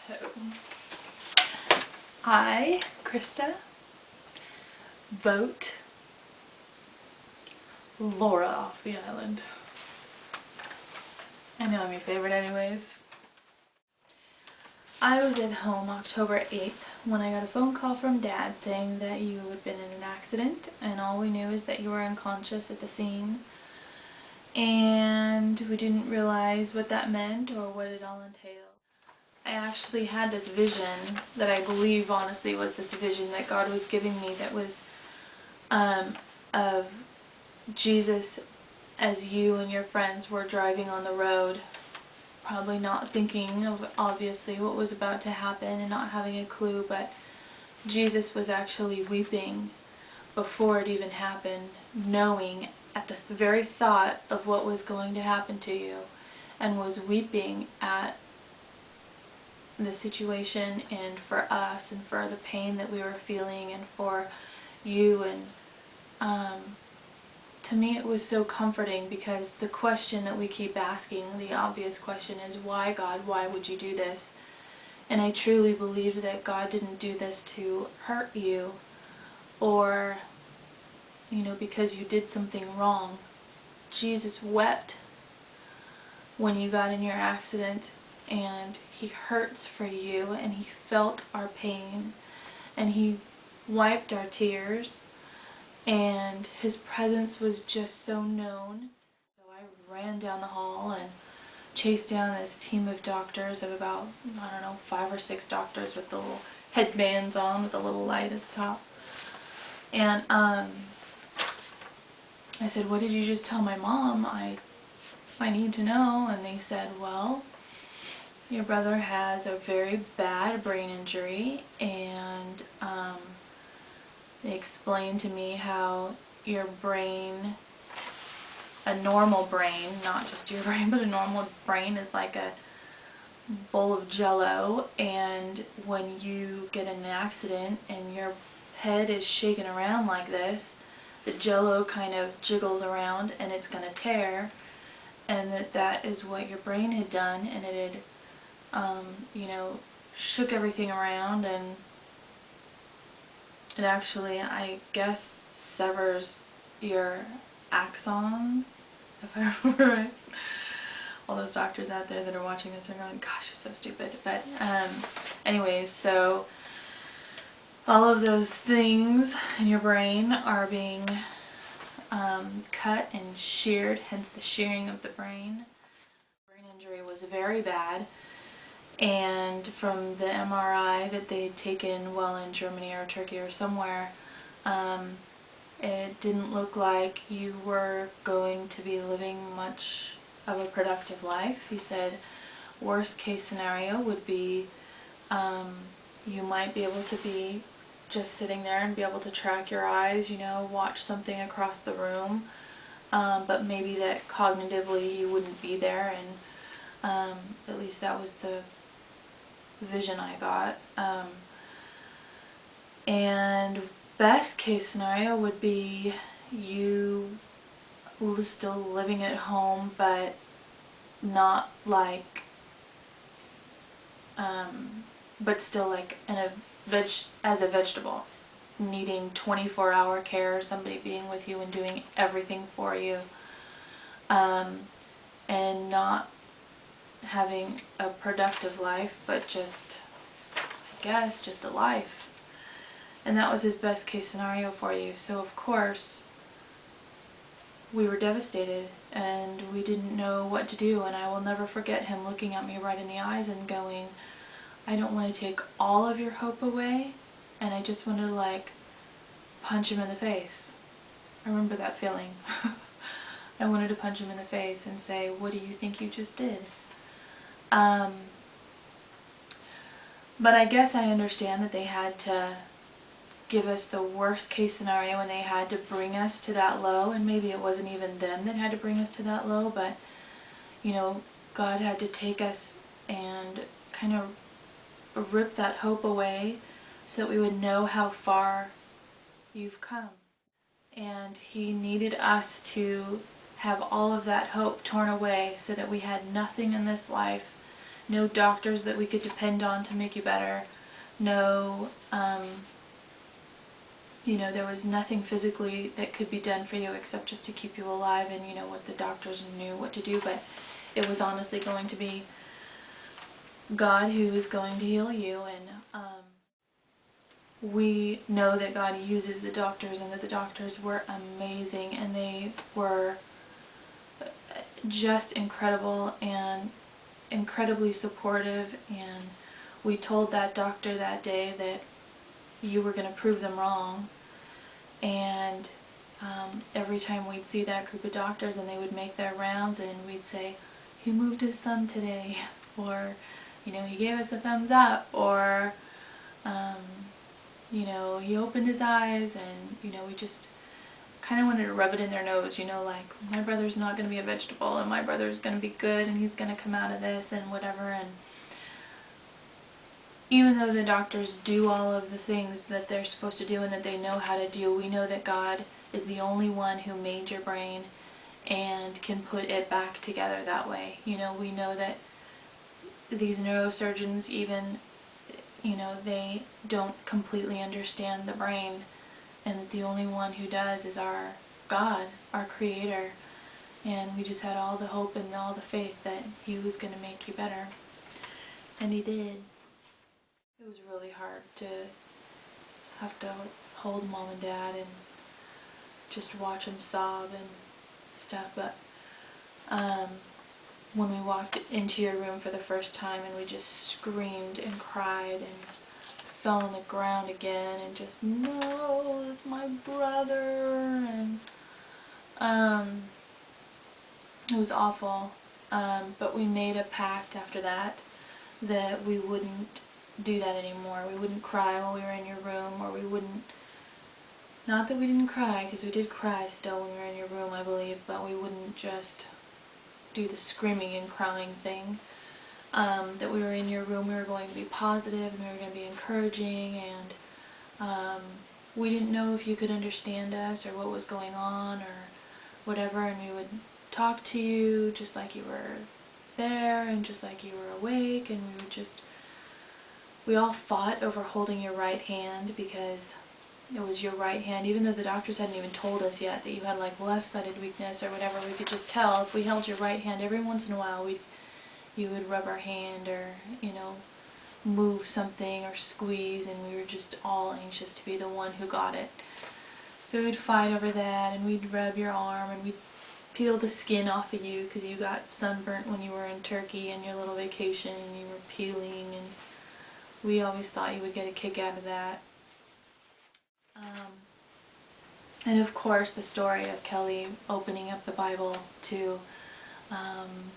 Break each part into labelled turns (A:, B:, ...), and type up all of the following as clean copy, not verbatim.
A: So, I, Christa, vote Laura off the island. I know I'm your favorite anyways. I was at home October 8th when I got a phone call from Dad saying that you had been in an accident and all we knew is that you were unconscious at the scene. And we didn't realize what that meant or what it all entailed. I actually had this vision that I believe honestly was this vision that God was giving me that was of Jesus as you and your friends were driving on the road, probably not thinking of obviously what was about to happen and not having a clue, but Jesus was actually weeping before it even happened, knowing at the very thought of what was going to happen to you, and was weeping at the situation and for us and for the pain that we were feeling and for you. And to me it was so comforting, because the question that we keep asking, the obvious question, is why, God, why would you do this? And I truly believe that God didn't do this to hurt you or because you did something wrong. Jesus wept when you got in your accident, and he hurts for you, and he felt our pain, and he wiped our tears, and his presence was just so known. So I ran down the hall and chased down this team of doctors of about, I don't know, 5 or 6 doctors with the little headbands on with a little light at the top. And I said, what did you just tell my mom? I need to know. And they said, well, your brother has a very bad brain injury, and they explained to me how your brain, a normal brain, not just your brain, but a normal brain is like a bowl of jello, and when you get in an accident and your head is shaking around like this, the jello kind of jiggles around and it's going to tear, and that is what your brain had done, and it had shook everything around, and it actually, I guess, severs your axons, if I remember right. All those doctors out there that are watching this are going, gosh, it's so stupid. But anyways, so all of those things in your brain are being cut and sheared, hence the shearing of the brain. Brain injury was very bad, and from the MRI that they had taken while in Germany or Turkey or somewhere, it didn't look like you were going to be living much of a productive life. He said worst case scenario would be you might be able to be just sitting there and be able to track your eyes, watch something across the room, but maybe that cognitively you wouldn't be there, and at least that was the vision I got. And best case scenario would be you still living at home, but not like, but still like as a vegetable, needing 24-hour care, somebody being with you and doing everything for you, and not having a productive life, but just, I guess, just a life. And that was his best case scenario for you. So of course we were devastated and we didn't know what to do, and I will never forget him looking at me right in the eyes and going, I don't want to take all of your hope away, and I just wanted to like punch him in the face. I remember that feeling. I wanted to punch him in the face and say, what do you think you just did? But I guess I understand that they had to give us the worst case scenario, and they had to bring us to that low, and maybe it wasn't even them that had to bring us to that low, but God had to take us and kind of rip that hope away so that we would know how far you've come. And he needed us to have all of that hope torn away so that we had nothing in this life no doctors that we could depend on to make you better, no, there was nothing physically that could be done for you except just to keep you alive, and what the doctors knew what to do, but it was honestly going to be God who was going to heal you. And we know that God uses the doctors, and that the doctors were amazing, and they were just incredible and incredibly supportive. And we told that doctor that day that you were going to prove them wrong. And every time we'd see that group of doctors and they would make their rounds, and we'd say, he moved his thumb today, or he gave us a thumbs up, or he opened his eyes, and we just kind of wanted to rub it in their nose, like, my brother's not going to be a vegetable, and my brother's going to be good, and he's going to come out of this, and whatever. And even though the doctors do all of the things that they're supposed to do and that they know how to do, we know that God is the only one who made your brain and can put it back together that way. We know that these neurosurgeons even, they don't completely understand the brain, and that the only one who does is our God, our Creator. And we just had all the hope and all the faith that He was going to make you better. And He did. It was really hard to have to hold Mom and Dad and just watch them sob and stuff, but when we walked into your room for the first time and we just screamed and cried and fell on the ground again and just, no, it's my brother, and it was awful, but we made a pact after that we wouldn't do that anymore. We wouldn't cry while we were in your room, or we wouldn't, not that we didn't cry, because we did cry still when we were in your room, I believe, but we wouldn't just do the screaming and crying thing. That we were in your room, we were going to be positive, and we were going to be encouraging, and we didn't know if you could understand us or what was going on or whatever, and we would talk to you just like you were there and just like you were awake, and we all fought over holding your right hand, because it was your right hand, even though the doctors hadn't even told us yet that you had like left-sided weakness or whatever. We could just tell if we held your right hand. Every once in a while you would rub our hand, or move something or squeeze, and we were just all anxious to be the one who got it. So we'd fight over that, and we'd rub your arm, and we'd peel the skin off of you because you got sunburnt when you were in Turkey on your little vacation, and you were peeling, and we always thought you would get a kick out of that. And of course the story of Kelly opening up the Bible to,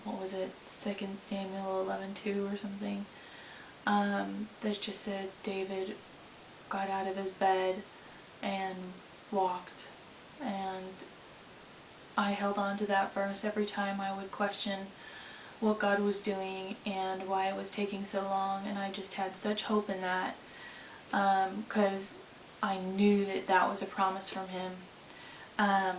A: what was it, 2 Samuel 11:2 or something, that just said David got out of his bed and walked, and I held on to that verse every time I would question what God was doing and why it was taking so long, and I just had such hope in that, because I knew that that was a promise from Him. I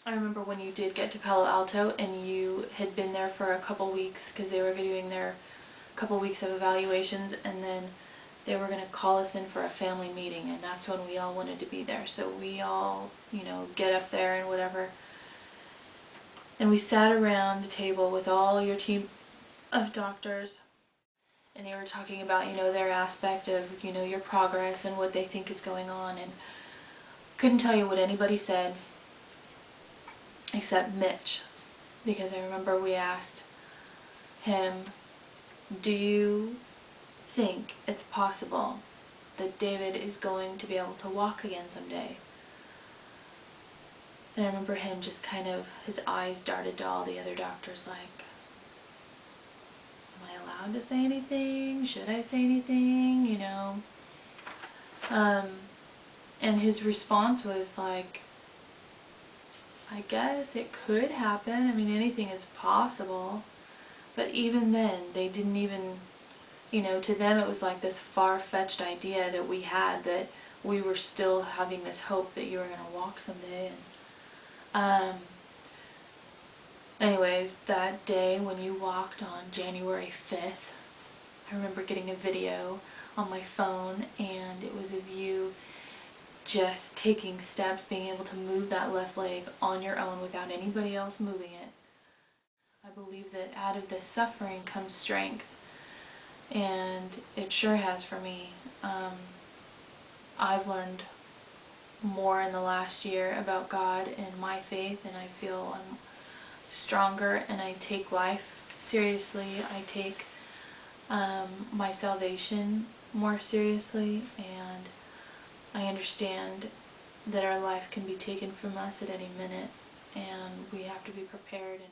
A: remember when you did get to Palo Alto and you had been there for a couple weeks, because they were doing their couple weeks of evaluations, and then they were going to call us in for a family meeting, and that's when we all wanted to be there. So we all, get up there and whatever. And we sat around the table with all your team of doctors, and they were talking about, their aspect of, your progress and what they think is going on, and couldn't tell you what anybody said except Mitch, because I remember we asked him, do you think it's possible that David is going to be able to walk again someday? And I remember him just kind of, his eyes darted to all the other doctors like, am I allowed to say anything? Should I say anything? And his response was like, I guess it could happen. I mean, anything is possible. But even then, they didn't even, to them it was like this far-fetched idea that we had, that we were still having this hope that you were going to walk someday. And Anyways, that day when you walked on January 5th, I remember getting a video on my phone, and it was of you just taking steps, being able to move that left leg on your own without anybody else moving it. I believe that out of this suffering comes strength, and it sure has for me. I've learned more in the last year about God and my faith, and I feel I'm stronger, and I take life seriously. I take my salvation more seriously, and I understand that our life can be taken from us at any minute, and we have to be prepared. And